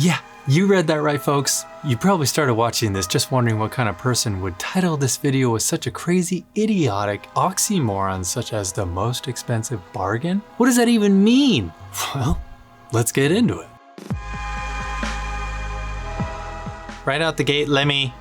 Yeah, you read that right, folks. You probably started watching this just wondering what kind of person would title this video with such a crazy, idiotic oxymoron such as the most expensive bargain? What does that even mean? Well, let's get into it. Right out the gate, let me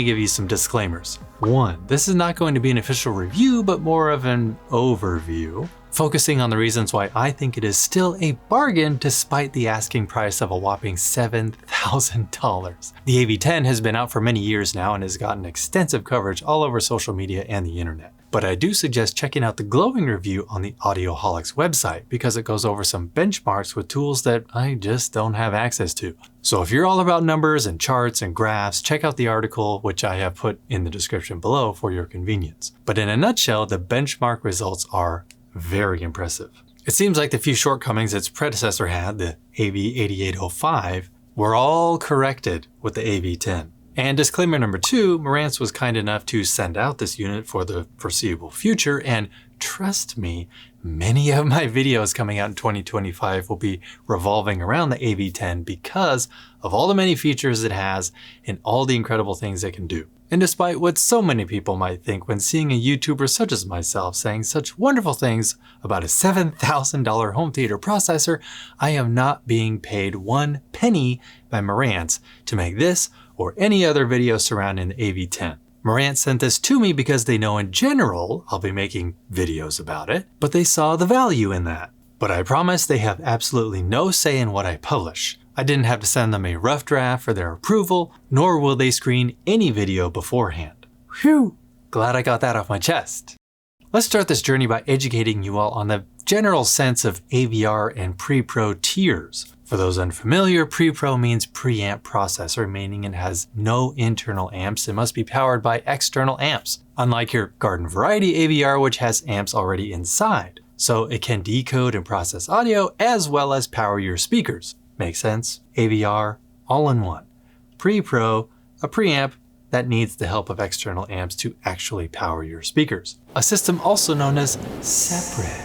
give you some disclaimers. 1, this is not going to be an official review, but more of an overview, focusing on the reasons why I think it is still a bargain despite the asking price of a whopping $7,000. The AV10 has been out for many years now and has gotten extensive coverage all over social media and the internet. But I do suggest checking out the glowing review on the Audioholics website because it goes over some benchmarks with tools that I just don't have access to. So if you're all about numbers and charts and graphs, check out the article, which I have put in the description below for your convenience. But in a nutshell, the benchmark results are very impressive. It seems like the few shortcomings its predecessor had, the AV8805, were all corrected with the AV10. And disclaimer number 2, Marantz was kind enough to send out this unit for the foreseeable future, and trust me, many of my videos coming out in 2025 will be revolving around the AV10 because of all the many features it has and all the incredible things it can do. And despite what so many people might think when seeing a YouTuber such as myself saying such wonderful things about a $7,000 home theater processor, I am not being paid 1 penny by Marantz to make this or any other video surrounding the AV10. Marantz sent this to me because they know in general I'll be making videos about it, but they saw the value in that. But I promise they have absolutely no say in what I publish. I didn't have to send them a rough draft for their approval, nor will they screen any video beforehand. Phew, glad I got that off my chest. Let's start this journey by educating you all on the general sense of AVR and PrePro tiers. For those unfamiliar, PrePro means preamp processor, meaning it has no internal amps and must be powered by external amps, unlike your garden variety AVR, which has amps already inside. So it can decode and process audio as well as power your speakers. Make sense? AVR, all in one. PrePro, a preamp that needs the help of external amps to actually power your speakers. A system also known as separate,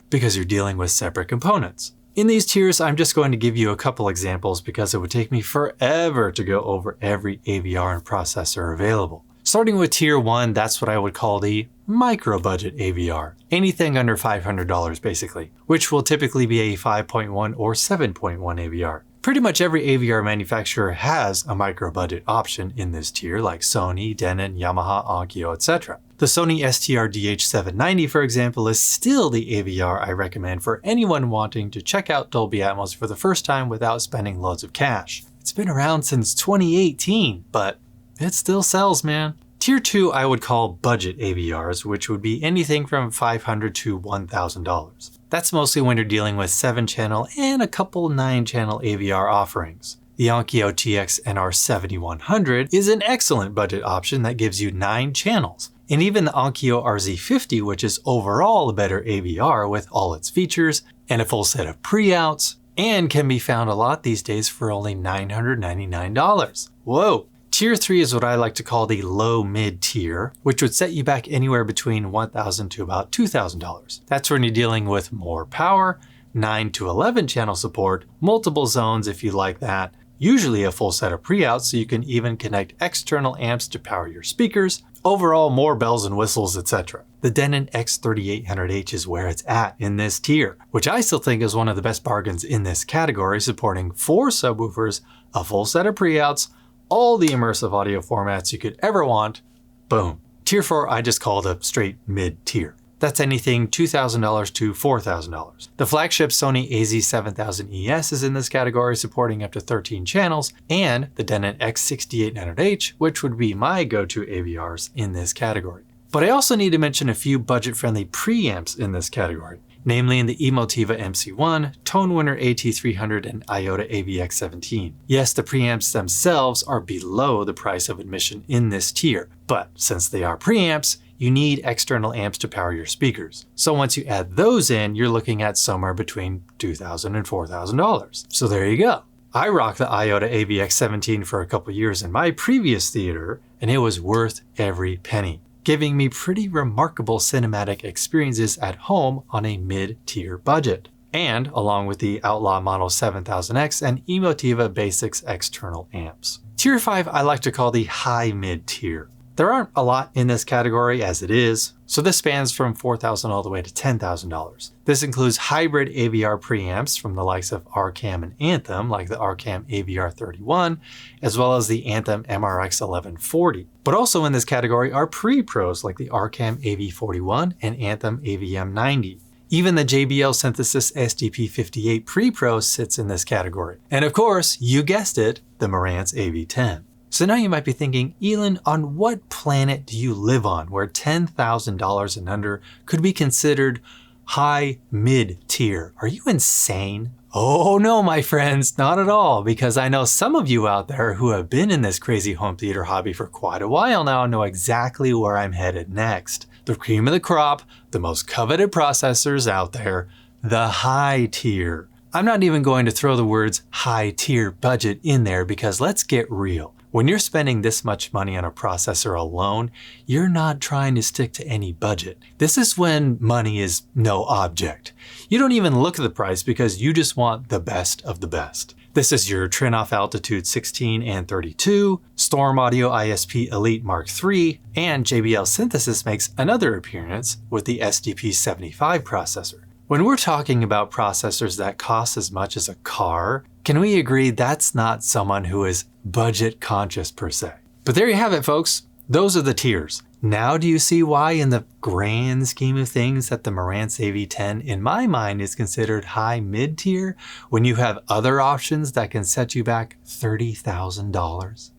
because you're dealing with separate components. In these tiers, I'm just going to give you a couple examples because it would take me forever to go over every AVR and processor available. Starting with tier 1, that's what I would call the micro budget AVR. Anything under $500 basically, which will typically be a 5.1 or 7.1 AVR. Pretty much every AVR manufacturer has a micro budget option in this tier, like Sony, Denon, Yamaha, Onkyo, etc. The Sony STR-DH790, for example, is still the AVR I recommend for anyone wanting to check out Dolby Atmos for the first time without spending loads of cash. It's been around since 2018, but it still sells, man. Tier 2 I would call budget AVRs, which would be anything from $500 to $1,000. That's mostly when you're dealing with 7-channel and a couple 9-channel AVR offerings. The Onkyo TX NR7100 is an excellent budget option that gives you 9 channels. And even the Onkyo RZ50, which is overall a better AVR with all its features and a full set of pre-outs, and can be found a lot these days for only $999. Whoa! Tier 3 is what I like to call the low-mid tier, which would set you back anywhere between $1,000 to about $2,000. That's when you're dealing with more power, 9 to 11 channel support, multiple zones if you like that, usually a full set of pre-outs so you can even connect external amps to power your speakers, overall more bells and whistles, etc. The Denon X3800H is where it's at in this tier, which I still think is one of the best bargains in this category, supporting 4 subwoofers, a full set of pre-outs, all the immersive audio formats you could ever want. Boom. Tier 4 I just called a straight mid-tier. That's anything $2,000 to $4,000. The flagship Sony AZ7000ES is in this category, supporting up to 13 channels, and the Denon X6800H, which would be my go-to AVRs in this category. But I also need to mention a few budget-friendly preamps in this category, namely in the Emotiva MC1, ToneWinner AT300, and IOTA AVX17. Yes, the preamps themselves are below the price of admission in this tier, but since they are preamps, you need external amps to power your speakers. So once you add those in, you're looking at somewhere between $2,000 and $4,000. So there you go. I rocked the IOTA AVX17 for a couple years in my previous theater, and it was worth every penny, giving me pretty remarkable cinematic experiences at home on a mid-tier budget. and along with the Outlaw Model 7000X and Emotiva Basics external amps. Tier 5 I like to call the high-mid tier. There aren't a lot in this category as it is, so this spans from $4,000 all the way to $10,000. This includes hybrid AVR preamps from the likes of Arcam and Anthem, like the Arcam AVR 31, as well as the Anthem MRX 1140. But also in this category are pre-pros like the Arcam AV41 and Anthem AVM 90. Even the JBL Synthesis SDP58 PrePro sits in this category. And of course, you guessed it, the Marantz AV10. So now you might be thinking, Elon, on what planet do you live on where $10,000 and under could be considered high-mid tier? Are you insane? Oh no, my friends, not at all, because I know some of you out there who have been in this crazy home theater hobby for quite a while now know exactly where I'm headed next. The cream of the crop, the most coveted processors out there, the high tier. I'm not even going to throw the words high tier budget in there because let's get real. When you're spending this much money on a processor alone, you're not trying to stick to any budget. This is when money is no object. You don't even look at the price because you just want the best of the best. This is your Trinoff Altitude 16 and 32, Storm Audio ISP Elite Mark III, and JBL Synthesis makes another appearance with the SDP75 processor. When we're talking about processors that cost as much as a car, can we agree that's not someone who is budget conscious per se? But there you have it, folks. Those are the tiers. Now do you see why in the grand scheme of things that the Marantz AV10 in my mind is considered high mid tier when you have other options that can set you back $30,000?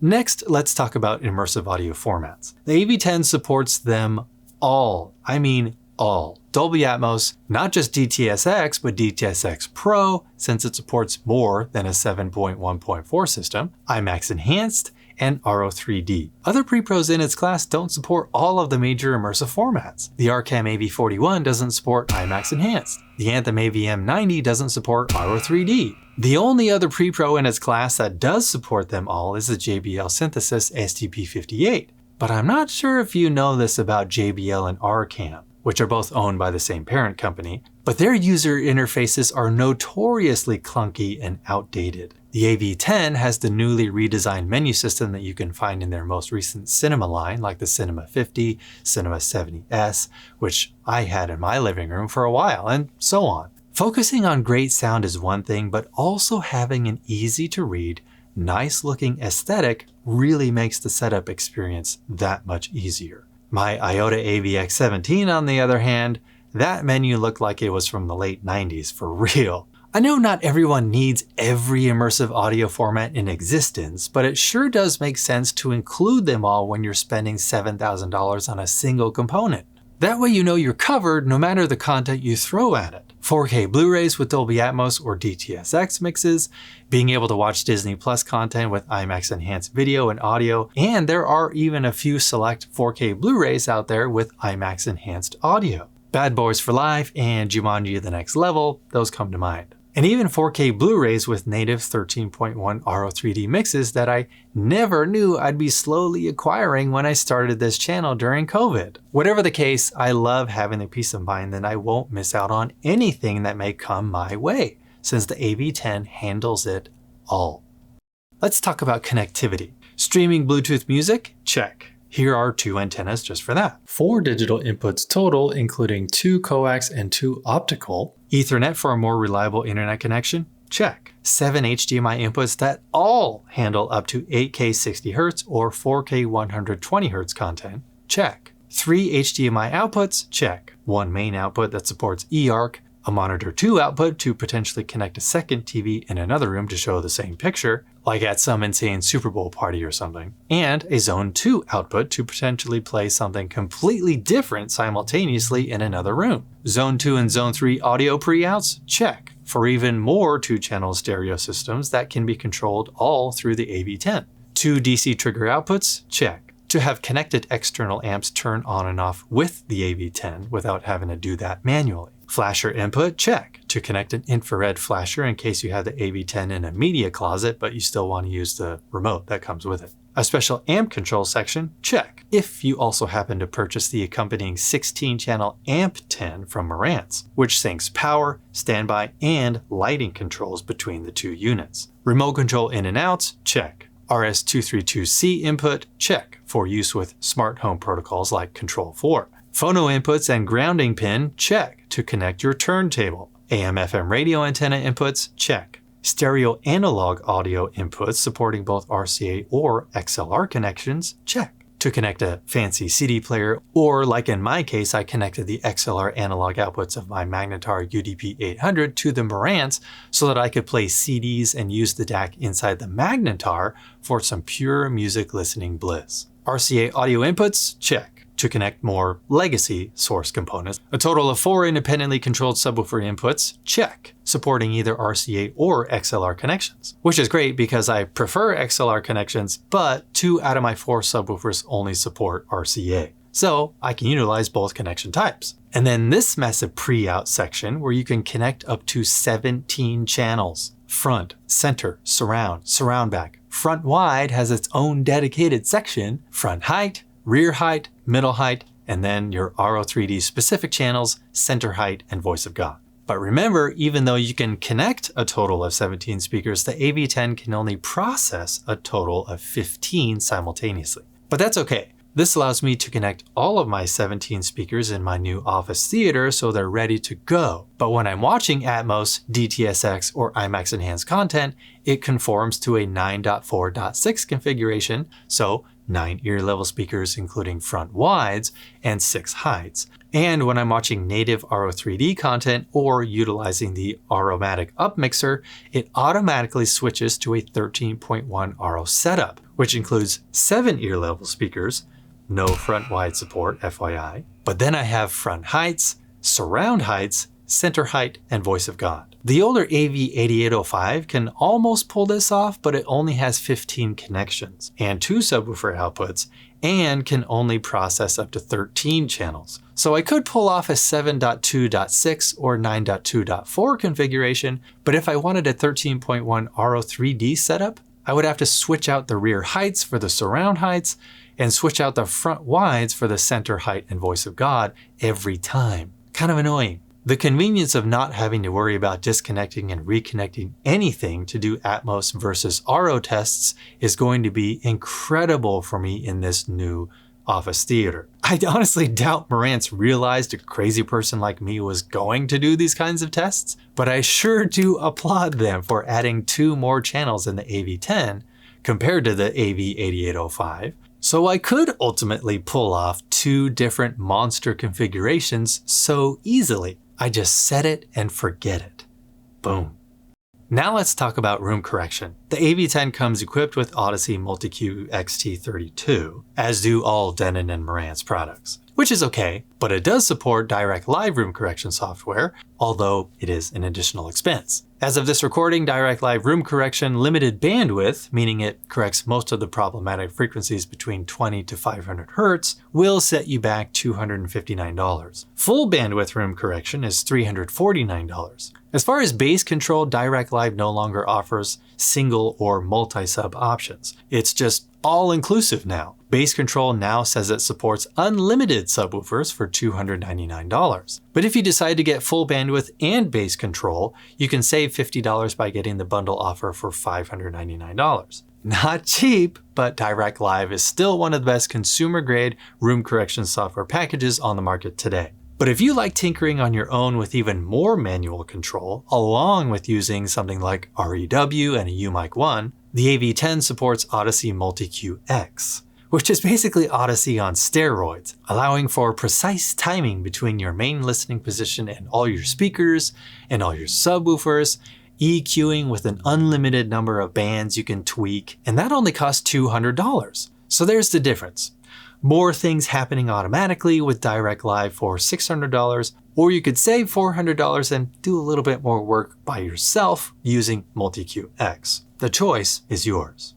Next, let's talk about immersive audio formats. The AV10 supports them all. I mean all. Dolby Atmos, not just DTS:X, but DTS:X Pro, since it supports more than a 7.1.4 system, IMAX Enhanced, and RO3D. Other pre-pros in its class don't support all of the major immersive formats. The Arcam AV41 doesn't support IMAX Enhanced. The Anthem AVM 90 doesn't support RO3D. The only other pre-pro in its class that does support them all is the JBL Synthesis SDP58. But I'm not sure if you know this about JBL and Arcam, which are both owned by the same parent company, but their user interfaces are notoriously clunky and outdated. The AV10 has the newly redesigned menu system that you can find in their most recent cinema line, like the Cinema 50, Cinema 70S, which I had in my living room for a while, and so on. Focusing on great sound is one thing, but also having an easy to read, nice looking aesthetic really makes the setup experience that much easier. My IOTA AVX17 on the other hand, that menu looked like it was from the late 90s for real. I know not everyone needs every immersive audio format in existence, but it sure does make sense to include them all when you're spending $7,000 on a single component. That way you know you're covered no matter the content you throw at it. 4K Blu-rays with Dolby Atmos or DTS:X mixes, being able to watch Disney Plus content with IMAX Enhanced video and audio, and there are even a few select 4K Blu-rays out there with IMAX Enhanced audio. Bad Boys for Life and Jumanji: The Next Level, those come to mind. And even 4K Blu-rays with native 13.1 RO3D mixes that I never knew I'd be slowly acquiring when I started this channel during COVID. Whatever the case, I love having the peace of mind that I won't miss out on anything that may come my way, since the AV10 handles it all. Let's talk about connectivity. Streaming Bluetooth music? Check. Here are 2 antennas just for that. 4 digital inputs total, including 2 coax and 2 optical. Ethernet for a more reliable internet connection? Check. 7 HDMI inputs that all handle up to 8K 60Hz or 4K 120Hz content? Check. 3 HDMI outputs? Check. 1 main output that supports eARC, a monitor 2 output to potentially connect a second TV in another room to show the same picture, like at some insane Super Bowl party or something, and a Zone 2 output to potentially play something completely different simultaneously in another room. Zone 2 and Zone 3 audio pre-outs? Check. For even more 2-channel stereo systems that can be controlled all through the AV10. 2 DC trigger outputs? Check. To have connected external amps turn on and off with the AV10 without having to do that manually. Flasher input, check. To connect an infrared flasher in case you have the AV10 in a media closet, but you still want to use the remote that comes with it. A special amp control section, check. If you also happen to purchase the accompanying 16-channel amp 10 from Marantz, which syncs power, standby, and lighting controls between the two units. Remote control in and outs, check. RS232C input, check, for use with smart home protocols like Control 4. Phono inputs and grounding pin, check, to connect your turntable. AM/FM radio antenna inputs, check. Stereo analog audio inputs supporting both RCA or XLR connections, check. To connect a fancy CD player, or like in my case, I connected the XLR analog outputs of my Magnetar UDP-800 to the Marantz so that I could play CDs and use the DAC inside the Magnetar for some pure music listening bliss. RCA audio inputs, check. To connect more legacy source components. A total of 4 independently controlled subwoofer inputs, check, supporting either RCA or XLR connections. Which is great because I prefer XLR connections, but 2 out of my 4 subwoofers only support RCA. So I can utilize both connection types. And then this massive pre-out section where you can connect up to 17 channels. Front, center, surround back. Front wide has its own dedicated section, front height, rear height, middle height, and then your RO3D specific channels, center height, and voice of God. But remember, even though you can connect a total of 17 speakers, the AV10 can only process a total of 15 simultaneously. But that's okay. This allows me to connect all of my 17 speakers in my new office theater so they're ready to go. But when I'm watching ATMOS, DTS:X, or IMAX Enhanced content, it conforms to a 9.4.6 configuration, so 9 ear level speakers including front wides and 6 heights. And when I'm watching native RO3D content or utilizing the Aromatic Up Mixer, it automatically switches to a 13.1 RO setup, which includes 7 ear level speakers, no front wide support, FYI. But then I have front heights, surround heights, center height, and voice of God. The older AV8805 can almost pull this off, but it only has 15 connections and 2 subwoofer outputs and can only process up to 13 channels. So I could pull off a 7.2.6 or 9.2.4 configuration, but if I wanted a 13.1 RO3D setup, I would have to switch out the rear heights for the surround heights and switch out the front wides for the center height and voice of God every time. Kind of annoying. The convenience of not having to worry about disconnecting and reconnecting anything to do Atmos versus RO tests is going to be incredible for me in this new office theater. I honestly doubt Marantz realized a crazy person like me was going to do these kinds of tests, but I sure do applaud them for adding 2 more channels in the AV10 compared to the AV8805. So I could ultimately pull off 2 different monster configurations so easily. I just set it and forget it. Boom. Now let's talk about room correction. The AV10 comes equipped with Odyssey multeq-x T32, as do all Denon and Marantz products, which is okay, but it does support direct live room correction software, although it is an additional expense. As of this recording, direct live room correction limited bandwidth, meaning it corrects most of the problematic frequencies between 20 to 500 Hz, will set you back $259. Full bandwidth room correction is $349. As far as bass control, direct live no longer offers single or multi-sub options. It's just all-inclusive now. Bass control now says it supports unlimited subwoofers for $299. But if you decide to get full bandwidth and bass control, you can save $50 by getting the bundle offer for $599. Not cheap, but Direct Live is still one of the best consumer-grade room correction software packages on the market today. But if you like tinkering on your own with even more manual control, along with using something like REW and a UMIC 1, the AV10 supports Odyssey multeq-x, which is basically Odyssey on steroids, allowing for precise timing between your main listening position and all your speakers and all your subwoofers, EQing with an unlimited number of bands you can tweak, and that only costs $200. So there's the difference. More things happening automatically with Direct Live for $600, or you could save $400 and do a little bit more work by yourself using multeq-x. The choice is yours.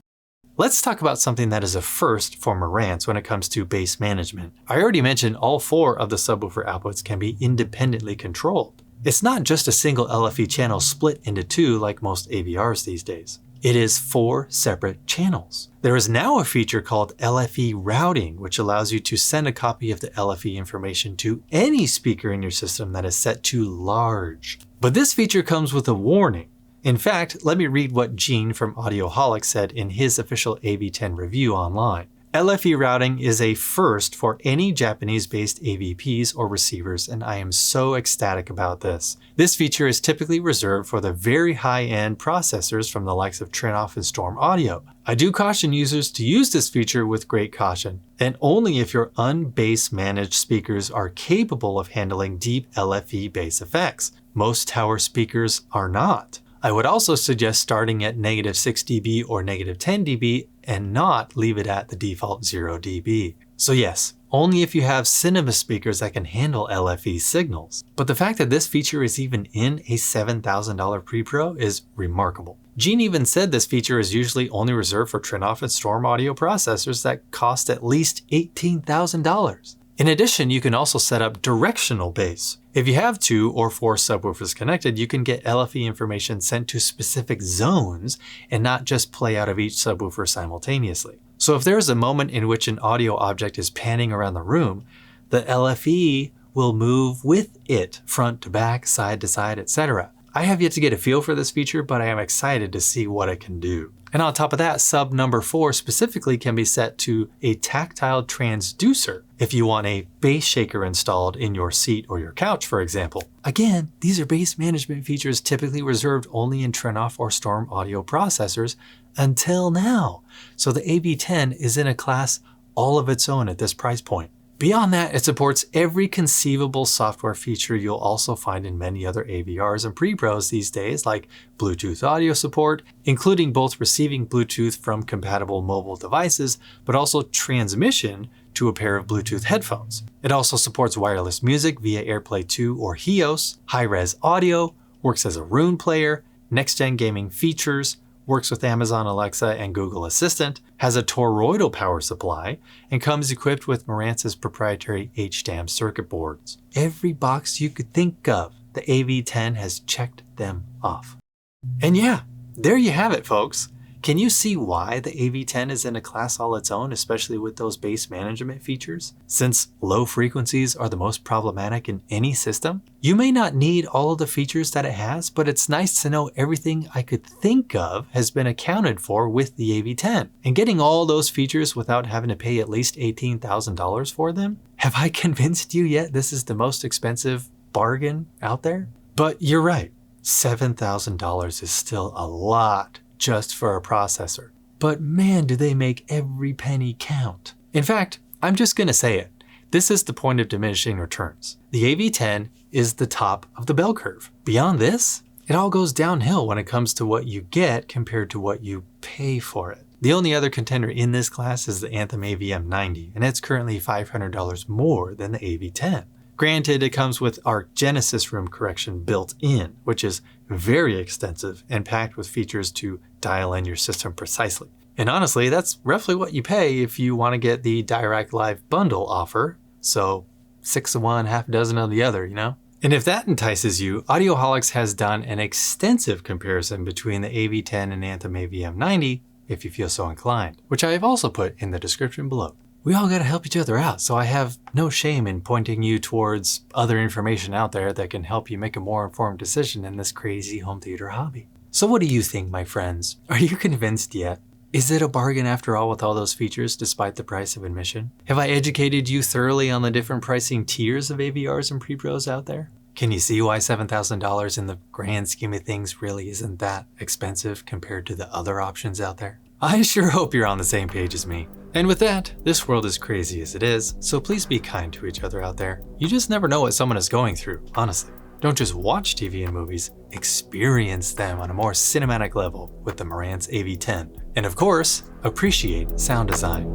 Let's talk about something that is a first for Marantz when it comes to bass management. I already mentioned all 4 of the subwoofer outputs can be independently controlled. It's not just a single LFE channel split into two like most AVRs these days. It is 4 separate channels. There is now a feature called LFE routing, which allows you to send a copy of the LFE information to any speaker in your system that is set to large. But this feature comes with a warning. In fact, let me read what Gene from Audioholic said in his official AV10 review online. LFE routing is a first for any Japanese-based AVPs or receivers, and I am so ecstatic about this. This feature is typically reserved for the very high-end processors from the likes of Trinoff and Storm Audio. I do caution users to use this feature with great caution, and only if your unbass managed speakers are capable of handling deep LFE bass effects. Most tower speakers are not. I would also suggest starting at -6 dB or -10 dB and not leave it at the default 0 dB. So yes, only if you have cinema speakers that can handle LFE signals. But the fact that this feature is even in a $7,000 PrePro is remarkable. Gene even said this feature is usually only reserved for Trinoff and Storm Audio processors that cost at least $18,000. In addition, you can also set up directional bass. If you have 2 or 4 subwoofers connected, you can get LFE information sent to specific zones and not just play out of each subwoofer simultaneously. So if there is a moment in which an audio object is panning around the room, the LFE will move with it, front to back, side to side, etc. I have yet to get a feel for this feature, but I am excited to see what it can do. And on top of that, sub number 4 specifically can be set to a tactile transducer if you want a bass shaker installed in your seat or your couch, for example. Again, these are bass management features typically reserved only in Trinoff or Storm Audio processors until now. So the AV10 is in a class all of its own at this price point. Beyond that, it supports every conceivable software feature you'll also find in many other AVRs and PrePros these days, like Bluetooth audio support, including both receiving Bluetooth from compatible mobile devices, but also transmission to a pair of Bluetooth headphones. It also supports wireless music via AirPlay 2 or HEOS, high-res audio, works as a Roon player, next-gen gaming features, works with Amazon Alexa and Google Assistant, has a toroidal power supply, and comes equipped with Marantz's proprietary HDAM circuit boards. Every box you could think of, the AV10 has checked them off. And yeah, there you have it, folks. Can you see why the AV10 is in a class all its own, especially with those bass management features? Since low frequencies are the most problematic in any system, you may not need all of the features that it has, but it's nice to know everything I could think of has been accounted for with the AV10. And getting all those features without having to pay at least $18,000 for them? Have I convinced you yet this is the most expensive bargain out there? But you're right, $7,000 is still a lot just for a processor. But man, do they make every penny count. In fact, I'm just gonna say it. This is the point of diminishing returns. The AV10 is the top of the bell curve. Beyond this, it all goes downhill when it comes to what you get compared to what you pay for it. The only other contender in this class is the Anthem AVM90, and it's currently $500 more than the AV10. Granted, it comes with Arc Genesis room correction built in, which is very extensive and packed with features to dial in your system precisely. And honestly, that's roughly what you pay if you want to get the Dirac Live bundle offer. So 6 of one, half a dozen of the other, you know? And if that entices you, Audioholics has done an extensive comparison between the AV10 and Anthem AVM90, if you feel so inclined, which I have also put in the description below. We all gotta help each other out, so I have no shame in pointing you towards other information out there that can help you make a more informed decision in this crazy home theater hobby. So what do you think, my friends? Are you convinced yet? Is it a bargain after all with all those features despite the price of admission? Have I educated you thoroughly on the different pricing tiers of AVRs and PrePros out there? Can you see why $7,000 in the grand scheme of things really isn't that expensive compared to the other options out there? I sure hope you're on the same page as me. And with that, this world is crazy as it is, so please be kind to each other out there. You just never know what someone is going through, honestly. Don't just watch TV and movies, experience them on a more cinematic level with the Marantz AV10. And of course, appreciate sound design.